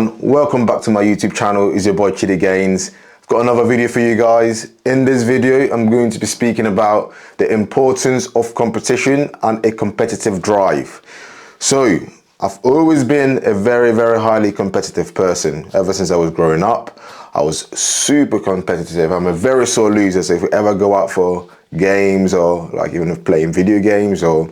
Welcome back to my YouTube channel. It's your boy Chidi Gaines. I've got another video for you guys. In this video, I'm going to be speaking about the importance of competition and a competitive drive. So, I've always been a very highly competitive person. Ever since I was growing up, I was super competitive. I'm a very sore loser, so if we ever go out for games or like even if playing video games or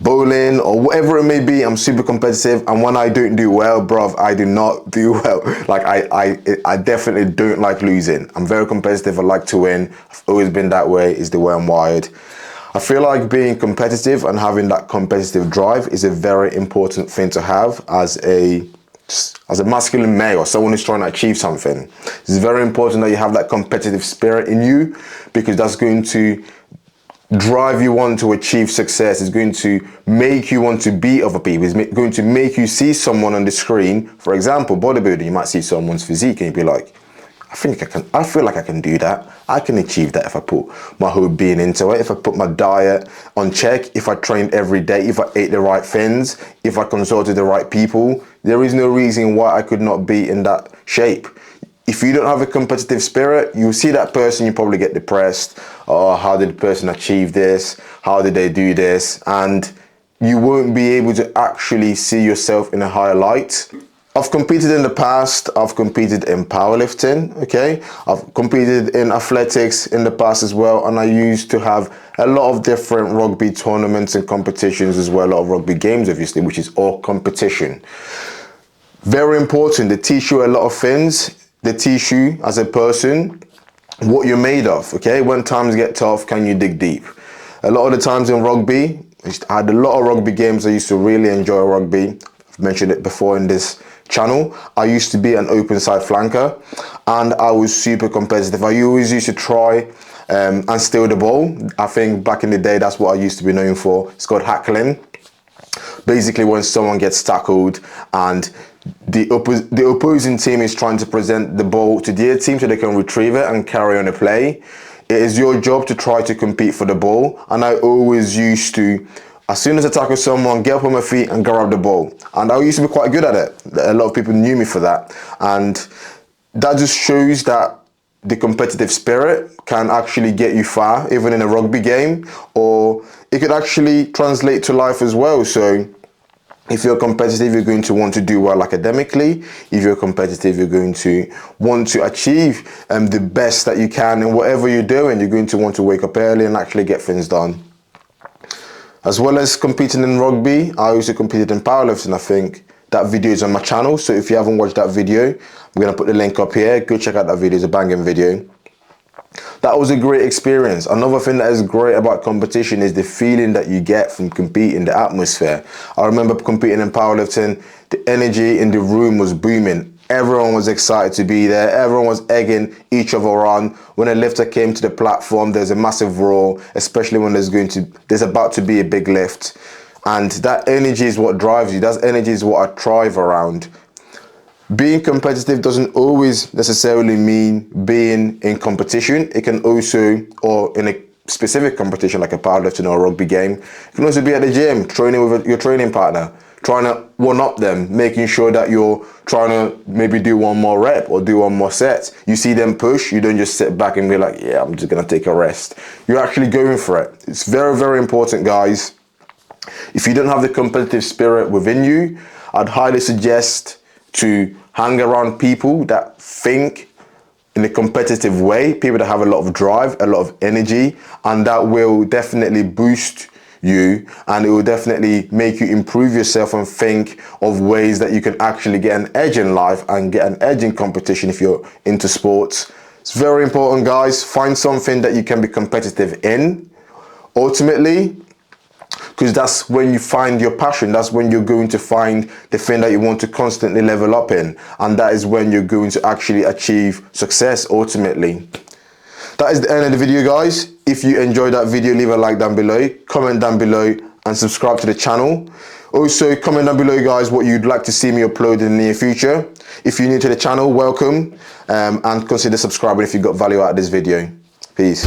bowling or whatever it may be, I'm super competitive, and when I don't do well, bruv, I do not do well. Like I definitely don't like losing. I'm very competitive. I like to win. I've always been that way. It's the way I'm wired. I feel like being competitive and having that competitive drive is a very important thing to have as a masculine male or someone who's trying to achieve something. It's very important that you have that competitive spirit in you, because that's going to drive you on to achieve success. It's going to make you want to beat other people. It's going to make you see someone on the screen. For example, bodybuilding, you might see someone's physique and you'd be like, I feel like I can do that. I can achieve that if I put my whole being into it, if I put my diet on check, if I trained every day, if I ate the right things, if I consulted the right people. There is no reason why I could not be in that shape. If you don't have a competitive spirit, you see that person, you probably get depressed. Oh, how did the person achieve this? How did they do this? And you won't be able to actually see yourself in a higher light. I've competed in the past. I've competed in powerlifting, okay? I've competed in athletics in the past as well. And I used to have a lot of different rugby tournaments and competitions as well. A lot of rugby games, obviously, which is all competition. Very important. They teach you a lot of things. They teach you as a person what you're made of, okay? When times get tough, can you dig deep? A lot of the times in rugby, I had a lot of rugby games. I used to really enjoy rugby. I've mentioned it before in this channel. I used to be an open side flanker and I was super competitive. I always used to try and steal the ball. I think back in the day, that's what I used to be known for. It's called hackling. Basically, when someone gets tackled and the opposing team is trying to present the ball to their team so they can retrieve it and carry on a play, it is your job to try to compete for the ball. And I always used to, as soon as I tackle someone, get up on my feet and grab the ball. And I used to be quite good at it. A lot of people knew me for that. And that just shows that the competitive spirit can actually get you far, even in a rugby game, or it could actually translate to life as well. So if you're competitive, you're going to want to do well academically. If you're competitive, you're going to want to achieve the best that you can in whatever you're doing. You're going to want to wake up early and actually get things done. As well as competing in rugby, I also competed in powerlifting. I think that video is on my channel. So if you haven't watched that video, I'm going to put the link up here. Go check out that video. It's a banging video. That was a great experience. Another thing that is great about competition is the feeling that you get from competing, the atmosphere. I remember competing in powerlifting, the energy in the room was booming. Everyone was excited to be there. Everyone was egging each other on. When a lifter came to the platform, there's a massive roar, especially when there's about to be a big lift. And that energy is what drives you. That energy is what I thrive around. Being competitive doesn't always necessarily mean being in competition. It can also, or in a specific competition like a powerlifting or a rugby game, it can also be at the gym, training with your training partner, trying to one-up them, making sure that you're trying to maybe do one more rep or do one more set. You see them push, you don't just sit back and be like, yeah, I'm just gonna take a rest. You're actually going for it. It's very important, guys. If you don't have the competitive spirit within you, I'd highly suggest to hang around people that think in a competitive way, people that have a lot of drive, a lot of energy, and that will definitely boost you, and it will definitely make you improve yourself and think of ways that you can actually get an edge in life and get an edge in competition if you're into sports. It's very important, guys. Find something that you can be competitive in, ultimately, because that's when you find your passion. That's when you're going to find the thing that you want to constantly level up in, and that is when you're going to actually achieve success ultimately. That is the end of the video, guys. If you enjoyed that video, leave a like down below, comment down below, and subscribe to the channel. Also, comment down below, guys, what you'd like to see me upload in the near future. If you're new to the channel, welcome, and consider subscribing if you got value out of this video. Peace.